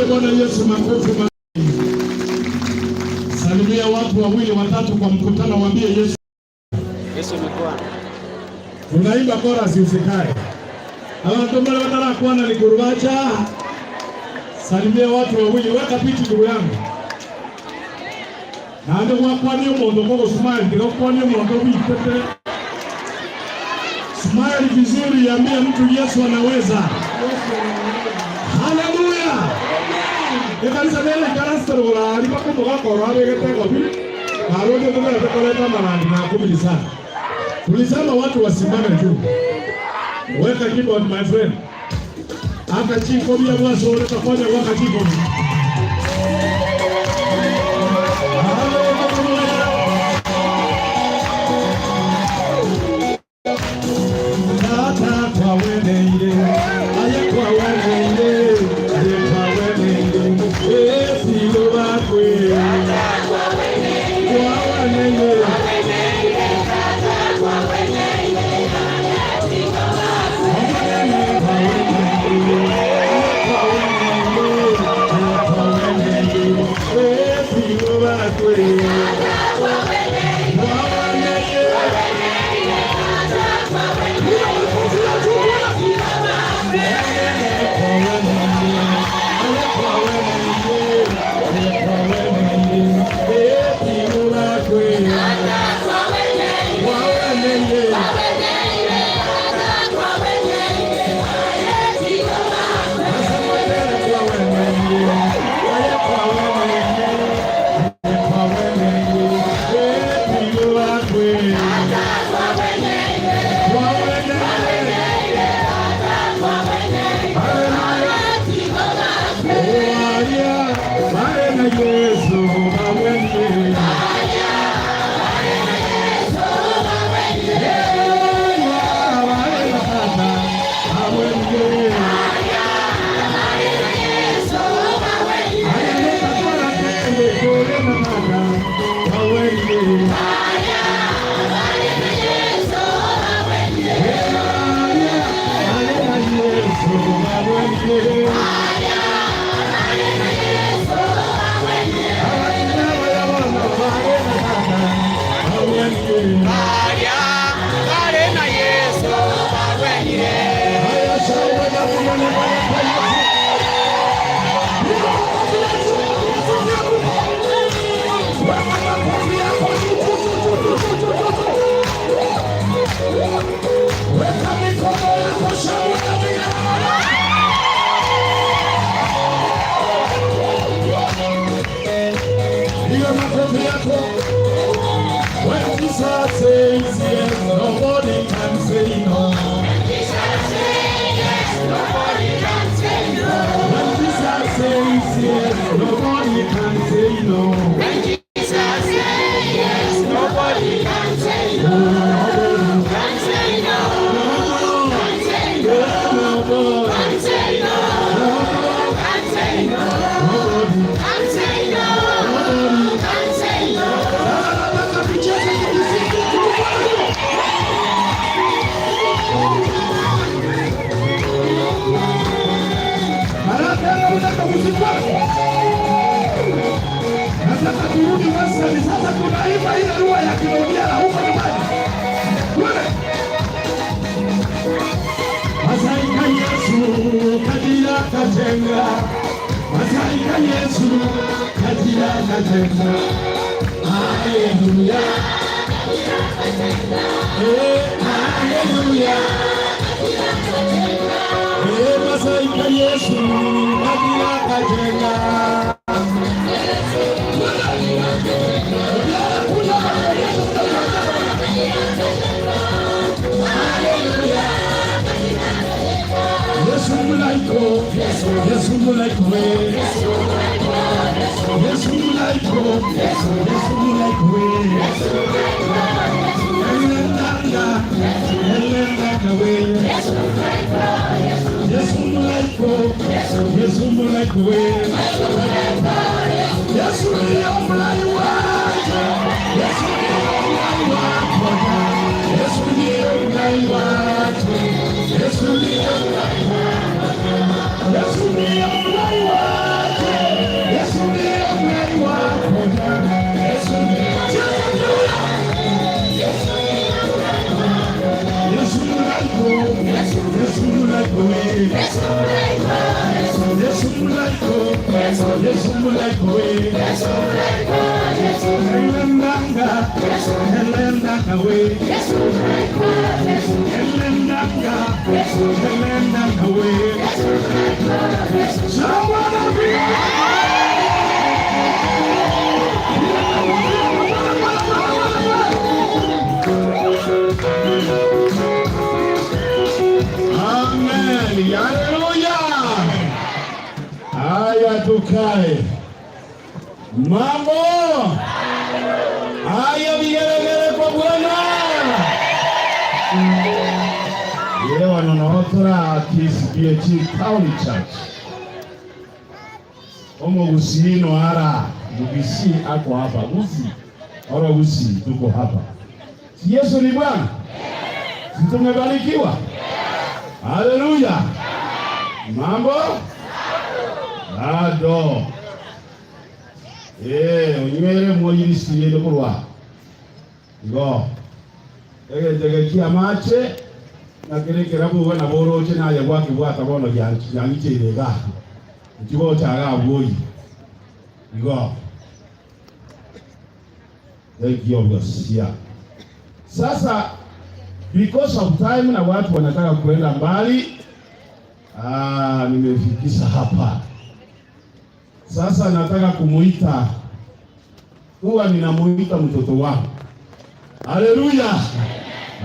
Pigia Bwana Yesu makofi. Salimia watu wawili watatu kwa mkutano, waambie Yesu. Yesu ni Bwana. Tunaimba chorus usikae. Abantu wale watara kuana ni kurubacha. Salimia watu wawili, weka picha ndugu yangu. Na ndio kwa nini mmoja kwa smile, ndio kwa nini mmoja wipete. Smile vizuri, ambie mtu Yesu anaweza. Haleluya. Kanisa lile kanisa rola alipokuwa kwa wale ketego bi. Haroje ndio atakoleta marandi na kubili sana. Tulisema watu wasimame juu. Weka keyboard my friend. Hata chiko bia mwaso utafanya waka chiko. When Jesus says yes, nobody can say no. When Jesus says yes, nobody can say no. When Jesus says yes, nobody can say no. When Jesus says yes, nobody can say no. Can say no. Can say no. Can say no. Can say no. Can say no. Nataka turudi Western sasa, tunaimba ile lugha ya Kirudia na huko nyumbani. Masaika Yesu kadira kajenga. Masaika Yesu kadira kajenga. Haleluya. Haleluya. Masaika Yesu kadira kajenga. Yesu mulaiko, Yesu mulaiko, Yesu mulaiko, elenda kawe, Yesu mulaiko, Yesu mulaiko, Yesu ndio mulai wako, Yesu ndio mulai wako, Yesu ndio mulai wako, Yesu ndio mulai wako. Yesu ndio mulai wako. Haya, tukae. Mambo haya, vigelegele kwa Bwana. Ile wanonohotora Kisii PAG Church OMOMISHENI ara Kisii ako hapa Kisii ora Kisii tuko hapa. Yesu ni Bwana. Tumebarikiwa. Haleluya. Mambo ado onywere mwoyirisiye dokurwa ngo egetegekia mache nakerekera buwe na boroche naye gwaki bwata bono yangichirega ikibo chaga boyi ngo egiogosia. Sasa because of time na watu wanataka kuenda mbali, nimefikisha hapa. Sasa nataka kumuita, huwa ninamuita mtoto wangu. Haleluya.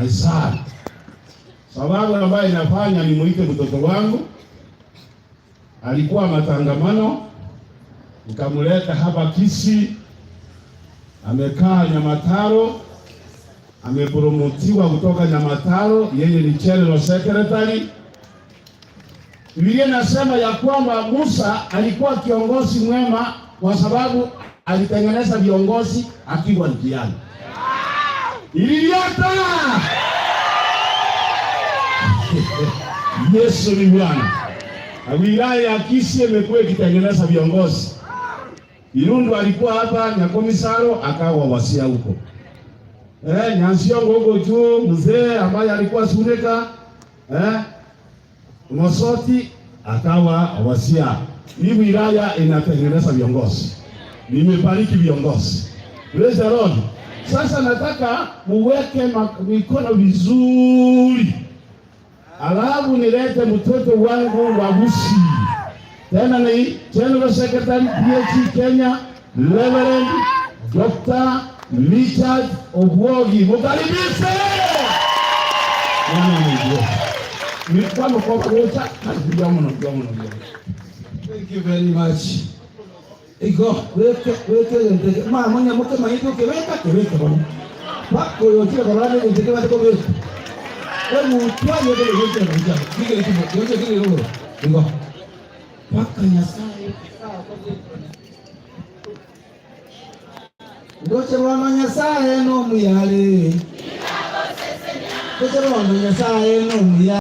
My son. Sababu ambayo inafanya nimuite mtoto wangu, alikuwa matangamano, nikamuleta hapa Kisii, amekaa Nyamataro, amepromotiwa kutoka Nyamataro, yeye ni General Secretary. Biblia inasema ya kwamba Musa alikuwa kiongozi mwema kwa sababu alitengeneza viongozi akiwa njiani. Iliota! Yesu ni Bwana. Wilaya ya Kisii imekuwa ikitengeneza viongozi. Irundu alikuwa hapa Nyakomisaro akawa wasia huko. Nyansiongo huko juu mzee ambaye alikuwa Sureka Mosoti akawa wasia. Hii wilaya inatengeneza viongozi. Nimebariki viongozi. Praise the Lord. Sasa nataka muweke mikono vizuri. Alafu nilete mtoto wangu wa Kisii. Tena ni General Secretary PAG Kenya, Reverend Dr. Richard Obogi. Mukaribishe. Thank you very much. Iko weke mama nyamuke maito keweka bwana. Pako yote kwa nani ndio kama tuko wewe. Wewe mtwaje ndio yote ndio. Kile kitu yote kile roho. Iko. Paka Nyasaye. Ndoche mwana Nyasaye no muyale. Ndoche mwana Nyasaye no muyale.